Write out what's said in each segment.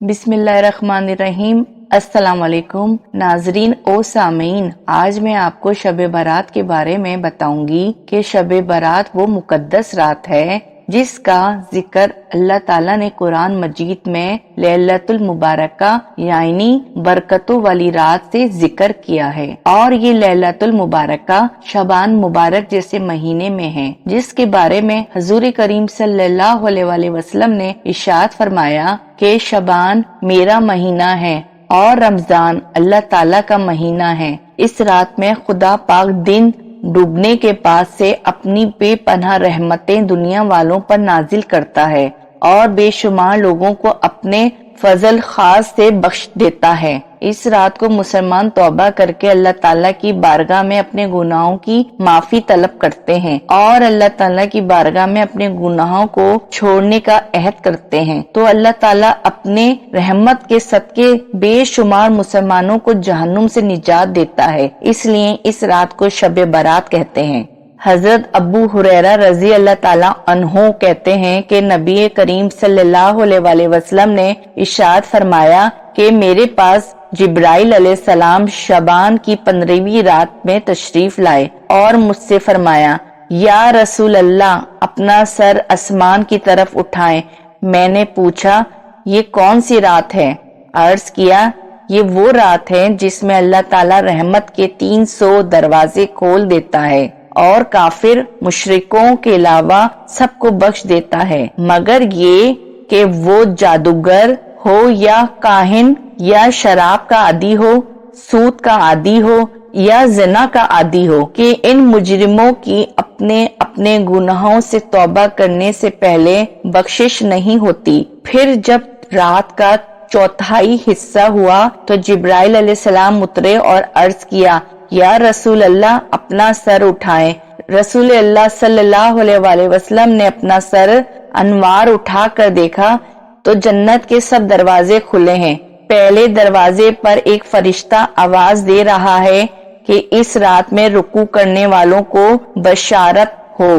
बिस्मिल्लाहिर्रहमानिर्रहीम। अस्सलाम वालेकुम नाजरीन ओ सामीन, आज मैं आपको शब बारात के बारे में बताऊंगी कि शब बारात वो मुकद्दस रात है जिसका जिक्र अल्लाह ताला ने कुरान मजीद में लैलतुल मुबारका यानी बरकतों वाली रात से जिक्र किया है। और ये लैलतुल मुबारका शबान मुबारक जैसे महीने में है, जिसके बारे में हुजूर करीम सल्लल्लाहु अलैहि वसल्लम ने इरशाद फरमाया कि शबान मेरा महीना है और रमजान अल्लाह ताला का महीना है। इस रात में खुदा पाक दिन डूबने के पास से अपनी बेपनाह रहमतें दुनिया वालों पर नाजिल करता है और बेशुमार लोगों को अपने फजल खास से बख्श देता है। इस रात को मुसलमान तौबा करके अल्लाह ताला की बारगाह में अपने गुनाहों की माफी तलब करते हैं और अल्लाह ताला की बारगाह में अपने गुनाहों को छोड़ने का अहद करते हैं, तो अल्लाह ताला अपने रहमत के सदके बेशुमार मुसलमानों को जहन्नुम से निजात देता है। इसलिए इस रात को शब बारात कहते हैं। हजरत अबू हुरैरा रजी अल्लाह ताला अन्हो कहते हैं कि नबी करीम सल्लल्लाहु अलैहि वसल्लम ने इरशाद फरमाया कि मेरे पास जिब्राइल अलैहिस्सलाम शबान की 15वीं रात में तशरीफ लाए और मुझसे फरमाया, या रसूल अल्लाह, अपना सर आसमान की तरफ उठाएं। मैंने पूछा, ये कौन सी रात है? अर्ज किया, ये वो रात है जिसमें अल्लाह ताला रहमत के 300 दरवाजे खोल देता है और काफिर मुशरिकों के अलावा सबको बख्श देता है, मगर ये कि वो जादूगर हो या काहिन या शराब का आदी हो, सूद का आदी हो या ज़िना का आदी हो, कि इन मुजरिमों की अपने अपने गुनाहों से तौबा करने से पहले बख्शिश नहीं होती। फिर जब रात का चौथाई हिस्सा हुआ तो जिब्राइल अलैहिस्सलाम उतरे और अर्ज किया, या रसूल अल्लाह, अपना सर उठाएं। रसूल अल्लाह सल्लल्लाहु अलैहि वसल्लम ने अपना सर अनवार उठा कर देखा तो जन्नत के सब दरवाजे खुले हैं। पहले दरवाजे पर एक फरिश्ता आवाज दे रहा है कि इस रात में रुकू करने वालों को बशारत हो।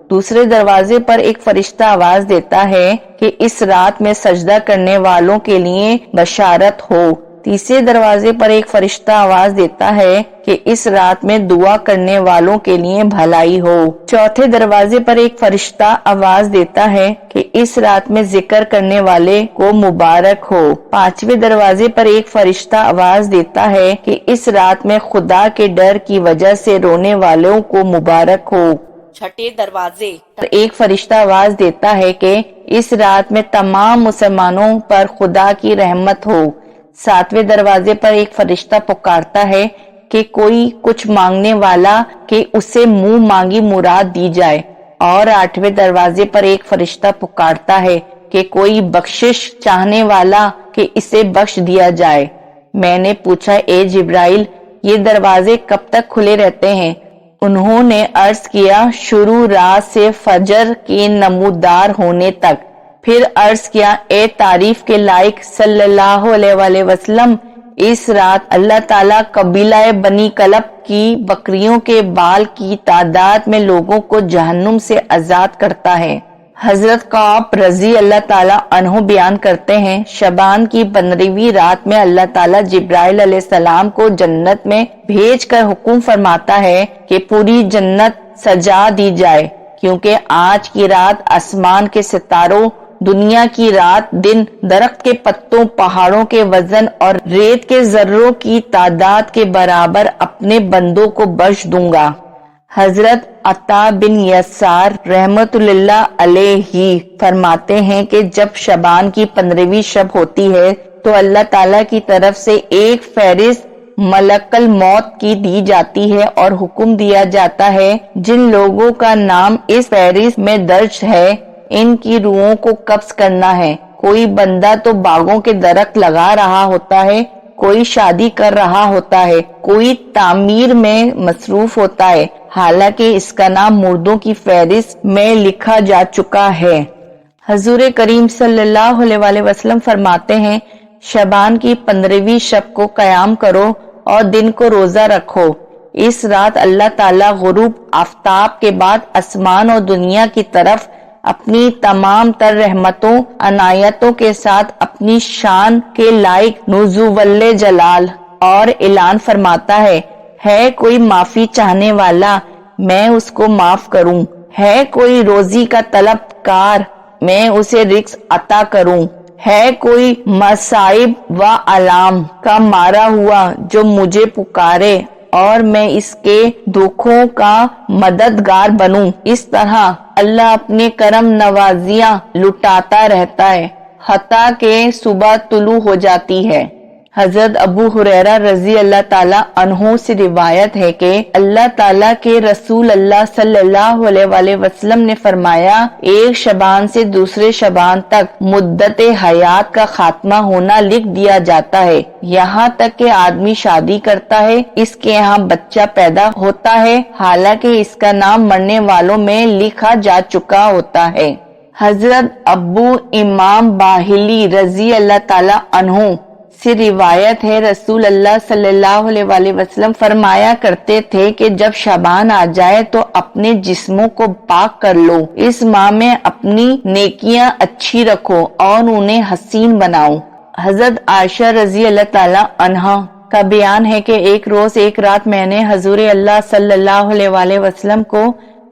दूसरे दरवाजे पर एक फरिश्ता आवाज देता है कि इस रात में सजदा करने वालों के लिए बशारत हो। तीसरे दरवाजे पर एक फरिश्ता आवाज देता है कि इस रात में दुआ करने वालों के लिए भलाई हो। चौथे दरवाजे पर एक फरिश्ता आवाज देता है कि इस रात में जिक्र करने वाले को मुबारक हो। पांचवे दरवाजे पर एक फरिश्ता आवाज देता है कि इस रात में खुदा के डर की वजह से रोने वालों को मुबारक हो। छठे दरवाजे पर एक फरिश्ता आवाज देता है कि इस रात में तमाम मुसलमानों पर खुदा की रहमत हो। सातवें दरवाजे पर एक फरिश्ता पुकारता है कि कोई कुछ मांगने वाला कि उसे मुंह मांगी मुराद दी जाए। और आठवें दरवाजे पर एक फरिश्ता पुकारता है कि कोई बख्शिश चाहने वाला कि इसे बख्श दिया जाए। मैंने पूछा, ए जिब्राइल, ये दरवाजे कब तक खुले रहते हैं? उन्होंने अर्ज किया, शुरू रात से फजर के नमूदार होने तक। फिर अर्ज किया, ए तारीफ के लायक सल्लल्लाहु अलैहि वसल्लम, इस रात अल्लाह ताला कबीला बनी कलब की बकरियों के बाल की तादाद में लोगों को जहन्नुम से आजाद करता है। हजरत काब रजी अल्लाह ताला अन्हु बयान करते हैं, शबान की 15वीं रात में अल्लाह ताला जिब्राइल अलैहिस्सलाम को जन्नत में भेज कर हुक्म फरमाता है कि पूरी जन्नत सजा दी जाए, क्योंकि आज की रात आसमान के सितारों, दुनिया की रात दिन, दरख्त के पत्तों, पहाड़ों के वजन और रेत के जर्रों की तादाद के बराबर अपने बंदों को बख्श दूंगा। हजरत अता बिन यसार रहमतुल्लाह अलैहि फरमाते हैं कि जब शबान की 15वीं शब होती है तो अल्लाह ताला की तरफ से एक फहरिस्त मलकल मौत की दी जाती है और हुक्म दिया जाता है, जिन लोगों का नाम इस फहरिस्त में दर्ज है, इनकी रूहों को कब्ज करना है। कोई बंदा तो बागों के दरख्त लगा रहा होता है, कोई शादी कर रहा होता है, कोई तामीर में मसरूफ होता है, हालांकि इसका नाम मुर्दों की फहरिस्त में लिखा जा चुका है। हजूर करीम सल्लल्लाहु अलैहि वसल्लम फरमाते हैं, शबान की 15वीं शब को कयाम करो और दिन को रोजा रखो। इस रात अल्लाह ताला गुरूब आफ्ताब के बाद आसमान और दुनिया की तरफ اپنی تمام تر رحمتوں عنایتوں کے ساتھ اپنی شان کے لائق نزول جلال اور اعلان فرماتا ہے کوئی معافی چاہنے والا میں اس کو معاف کروں، ہے کوئی روزی کا طلب کار میں اسے رزق عطا کروں، ہے کوئی مصائب و علام کا مارا ہوا جو مجھے پکارے اور میں اس کے دکھوں کا مددگار بنوں۔ اس طرح اللہ اپنے کرم نوازیاں لٹاتا رہتا ہے حتیٰ کہ صبح طلوع ہو جاتی ہے۔ حضرت ابو ہریرہ رضی اللہ تعالیٰ عنہ سے روایت ہے کہ اللہ تعالیٰ کے رسول اللہ صلی اللہ علیہ وآلہ وسلم نے فرمایا، ایک شبان سے دوسرے شبان تک مدت حیات کا خاتمہ ہونا لکھ دیا جاتا ہے، یہاں تک کہ آدمی شادی کرتا ہے، اس کے یہاں بچہ پیدا ہوتا ہے، حالانکہ اس کا نام مرنے والوں میں لکھا جا چکا ہوتا ہے۔ حضرت ابو امام باہلی رضی اللہ تعالیٰ عنہ سے روایت ہے، رسول اللہ صلی اللہ علیہ وآلہ وسلم فرمایا کرتے تھے کہ جب شعبان آ جائے تو اپنے جسموں کو پاک کر لو، اس ماہ میں اپنی نیکیاں اچھی رکھو اور انہیں حسین بناؤ۔ حضرت عائشہ رضی اللہ تعالیٰ عنہا کا بیان ہے کہ ایک روز ایک رات میں نے حضور اللہ صلی اللہ علیہ وآلہ وسلم کو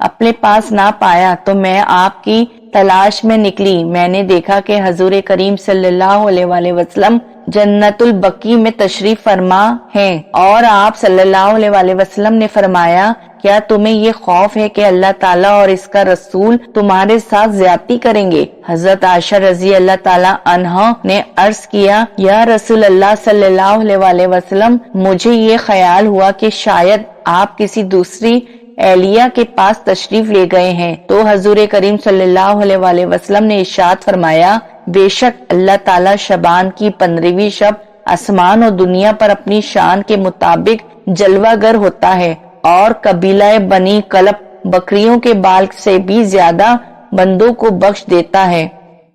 اپنے پاس نہ پایا تو میں آپ کی تلاش میں نکلی۔ میں نے دیکھا کہ حضور کریم صلی اللہ علیہ وآلہ وسلم جنت البقیع میں تشریف فرما ہیں اور آپ صلی اللہ علیہ وآلہ وسلم نے فرمایا، کیا تمہیں یہ خوف ہے کہ اللہ تعالیٰ اور اس کا رسول تمہارے ساتھ زیادتی کریں گے؟ حضرت عائشہ رضی اللہ تعالیٰ عنہا نے عرض کیا، یا رسول اللہ صلی اللہ علیہ وآلہ وسلم، مجھے یہ خیال ہوا کہ شاید آپ کسی دوسری اہلیہ کے پاس تشریف لے گئے ہیں۔ تو حضور کریم صلی اللہ علیہ وآلہ وسلم نے ارشاد فرمایا، بے شک اللہ تعالیٰ شعبان کی 15ویں شب آسمان اور دنیا پر اپنی شان کے مطابق جلوہ گر ہوتا ہے اور قبیلہ بنی کلب بکریوں کے بال سے بھی زیادہ بندوں کو بخش دیتا ہے۔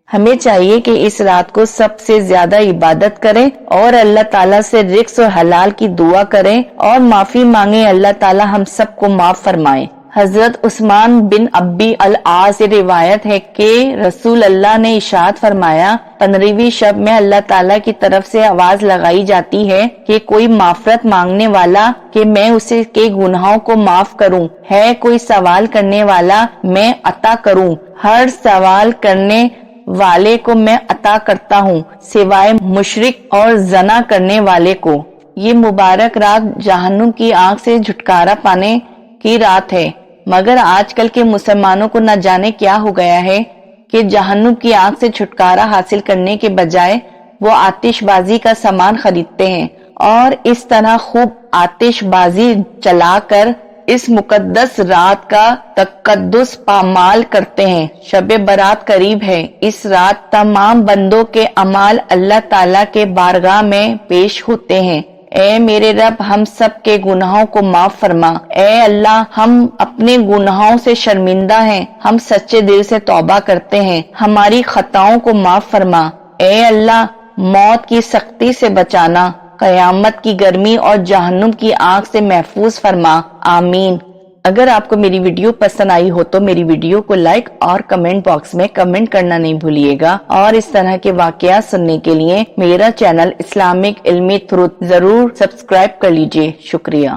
ہمیں چاہیے کہ اس رات کو سب سے زیادہ عبادت کریں اور اللہ تعالیٰ سے رزق اور حلال کی دعا کریں اور معافی مانگیں، اللہ تعالیٰ ہم سب کو معاف فرمائے۔ حضرت عثمان بن ابی العاص سے روایت ہے کہ رسول اللہ نے ارشاد فرمایا، 15ویں شب میں اللہ تعالیٰ کی طرف سے آواز لگائی جاتی ہے کہ کوئی معافرت مانگنے والا کہ میں اسے کے گناہوں کو معاف کروں، ہے کوئی سوال کرنے والا میں عطا کروں، ہر سوال کرنے والے کو میں عطا کرتا ہوں سوائے مشرک اور زنا کرنے والے کو۔ یہ مبارک رات جہنم کی آگ سے چھٹکارا پانے کی رات ہے، مگر آج کل کے مسلمانوں کو نہ جانے کیا ہو گیا ہے کہ جہنم کی آگ سے چھٹکارا حاصل کرنے کے بجائے وہ آتش بازی کا سامان خریدتے ہیں اور اس طرح خوب آتش بازی چلا کر اس مقدس رات کا تقدس پامال کرتے ہیں۔ شب برات قریب ہے، اس رات تمام بندوں کے اعمال اللہ تعالیٰ کے بارگاہ میں پیش ہوتے ہیں۔ اے میرے رب، ہم سب کے گناہوں کو معاف فرما۔ اے اللہ، ہم اپنے گناہوں سے شرمندہ ہیں، ہم سچے دل سے توبہ کرتے ہیں، ہماری خطاؤں کو معاف فرما۔ اے اللہ، موت کی سختی سے بچانا، قیامت کی گرمی اور جہنم کی آگ سے محفوظ فرما، آمین۔ اگر آپ کو میری ویڈیو پسند آئی ہو تو میری ویڈیو کو لائک اور کمنٹ باکس میں کمنٹ کرنا نہیں بھولیے گا، اور اس طرح کے واقعات سننے کے لیے میرا چینل اسلامک علمی تھروت ضرور سبسکرائب کر لیجئے۔ شکریہ۔